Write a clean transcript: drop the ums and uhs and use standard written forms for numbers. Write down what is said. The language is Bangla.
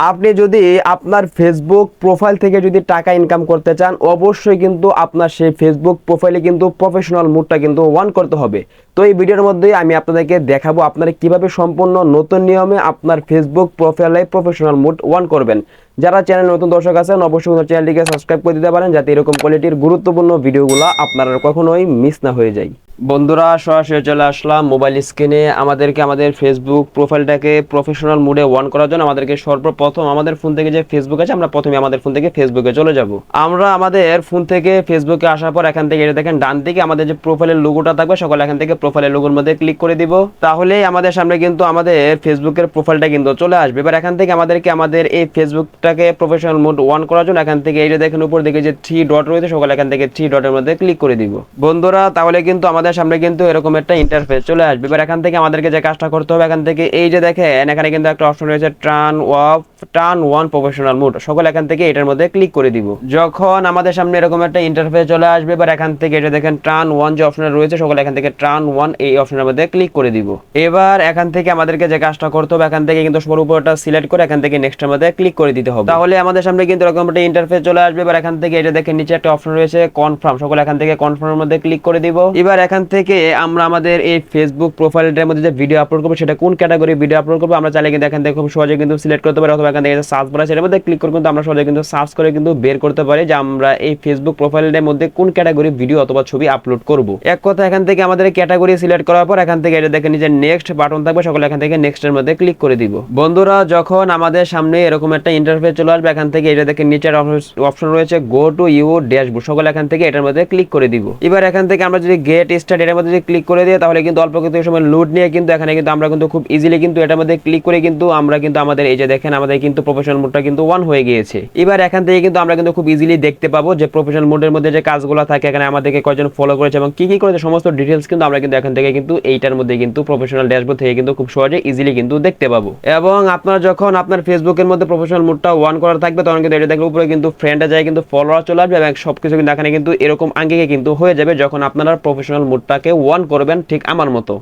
আপনি যদি আপনার ফেসবুক প্রোফাইল থেকে যদি টাকা ইনকাম করতে চান, অবশ্যই কিন্তু আপনার সেই ফেসবুক প্রোফাইলে কিন্তু প্রফেশনাল মুডটা কিন্তু অন করতে হবে। তো এই ভিডিওর মধ্যে আমি আপনাদেরকে দেখাবো আপনারা কিভাবে সম্পূর্ণ নতুন নিয়মে আপনার ফেসবুক প্রোফাইলে প্রফেশনাল মুড অন করবেন। যারা চ্যানেল নতুন দর্শক আছেন অবশ্যই চ্যানেলটিকে সাবস্ক্রাইব করে দিতে পারেন, যাতে এরকম কোয়ালিটির গুরুত্বপূর্ণ ভিডিওগুলো আপনারা কখনোই মিস না হয়ে যায়। বন্ধুরা, সরাসরি চলে আসলাম মোবাইল স্ক্রিনে। আমাদের ফেসবুক প্রোফাইলটাকে প্রফেশনাল মুডে অন করার জন্য আমাদেরকে সর্বপ্রথম আমাদের ফোন থেকে যে ফেসবুক আছে, আমরা প্রথমে আমাদের ফোন থেকে ফেসবুকে চলে যাব। আমরা আমাদের ফোন থেকে ফেসবুকে আসার পর এখান থেকে এটা দেখেন ডান দিকে আমাদের যে প্রোফাইলের লোগোটা থাকবে, সকলে এখান থেকে প্রোফাইলের লোগোর মধ্যে ক্লিক করে দিব। তাহলে আমাদের সামনে কিন্তু আমাদের ফেসবুকের প্রোফাইলটা কিন্তু চলে আসবে। এবার এখান থেকে আমাদেরকে আমাদের এই ফেসবুকটাকে প্রফেশনাল মুড অন করার জন্য এখান থেকে এই যে দেখেন উপর দিকে যে 3 ডট রয়েছে, সকলে এখান থেকে 3 ডটের মধ্যে ক্লিক করে দিব। বন্ধুরা, তাহলে কিন্তু আমাদের সামনে কিন্তু এরকম একটা ইন্টারফেস চলে আসবে। এবার এখান থেকে আমাদেরকে যে কাজটা করতে হবে, এখান থেকে এই যে দেখেন এখানে কিন্তু একটা অপশন রয়েছে টার্ন অন প্রফেশনাল মুড, সকলে এখান থেকে এটার মধ্যে ক্লিক করে দিব। যখন আমাদের সামনে এরকম একটা ইন্টারফেস চলে আসবে, এবার এখান থেকে এটা দেখেন টার্ন অন যে অপশন রয়েছে, সকলে এখান থেকে টার্ন অন এই অপশনের মধ্যে ক্লিক করে দিব। এবার এখান থেকে আমাদেরকে যে কাজটা করতে হবে, এখান থেকে কিন্তু সবার উপরটা সিলেক্ট করে এখান থেকে নেক্সট এর মধ্যে ক্লিক করে দিতে হবে। তাহলে আমাদের সামনে কিন্তু এরকম একটা ইন্টারফেস চলে আসবে। এবার এখান থেকে এটা দেখেন নিচে একটা অপশন রয়েছে কনফার্ম, সকলে এখান থেকে কনফার্মের মধ্যে ক্লিক করে দিব। এবার এখান থেকে আমরা আমাদের এই ফেসবুক প্রোফাইলটার মধ্যে যে ভিডিও আপলোড করবো, সেটা কোন ক্যাটাগরি ভিডিও আপলোড করবো আমরা চাইলে কিন্তু এখান থেকে খুব সহজে কিন্তু সিলেক্ট করতে পারি, অথবা এখান থেকে সার্চ বার আছে এর মধ্যে ক্লিক করে কিন্তু আমরা সহজে কিন্তু সার্চ করে কিন্তু বের করতে পারি যে আমরা এই ফেসবুক প্রোফাইলের মধ্যে কোন ক্যাটাগরি ভিডিও অথবা ছবি আপলোড করব। এক কথা, এখান থেকে আমাদের ক্যাটাগরি সিলেক্ট করার পর এখান থেকে এটা দেখেন যে নেক্সট বাটন থাকবে, সকলে এখান থেকে নেক্সট এর মধ্যে ক্লিক করে দিব। বন্ধুরা, যখন আমাদের সামনে এরকম একটা ইন্টারফেস চলে আসবে, এখান থেকে এটা দেখেন নিচের অপশন রয়েছে গো টু ইউর ড্যাশবোর্ড, সকলে এখান থেকে এটার মধ্যে ক্লিক করে দিব। এবার এখান থেকে আমরা যদি গেট স্টার্ট এর মধ্যে যদি ক্লিক করে দিই, তাহলে কিন্তু অল্প কিছু সময় লোড নিয়ে কিন্তু এখানে কিন্তু আমরা কিন্তু খুব ইজিলি কিন্তু এটার মধ্যে ক্লিক করে কিন্তু আমরা কিন্তু আমাদের এই যে দেখেন আমাদের কিন্তু প্রফেশনাল মোডটা কিন্তু অন হয়ে গিয়েছে। এবার এখান থেকে কিন্তু আমরা কিন্তু খুব ইজিলি দেখতে পাবো যে প্রফেশনাল মোডের মধ্যে যে কাজগুলো থাকে, এখানে আমাদেরকে কয়জন ফলো করেছে এবং কি কি করেছে সমস্ত ডিটেইলস কিন্তু আমরা কিন্তু এখান থেকে কিন্তু এইটার মধ্যে কিন্তু প্রফেশনাল ড্যাশবোর্ড থেকে কিন্তু খুব সহজে ইজিলি কিন্তু দেখতে পাবো। এবং আপনারা যখন আপনার ফেসবুকের মধ্যে প্রফেশনাল মোডটা অন করা থাকবে, তখন কিন্তু এটা দেখলে উপরে কিন্তু ফ্রেন্ডে যায় কিন্তু ফলোয়ার চলে আসবে এবং সবকিছু কিন্তু এখানে কিন্তু এরকম আঙ্গিকে কিন্তু হয়ে যাবে যখন আপনারা প্রফেশনাল মোডটাকে অন করবেন, ঠিক আমার মতো।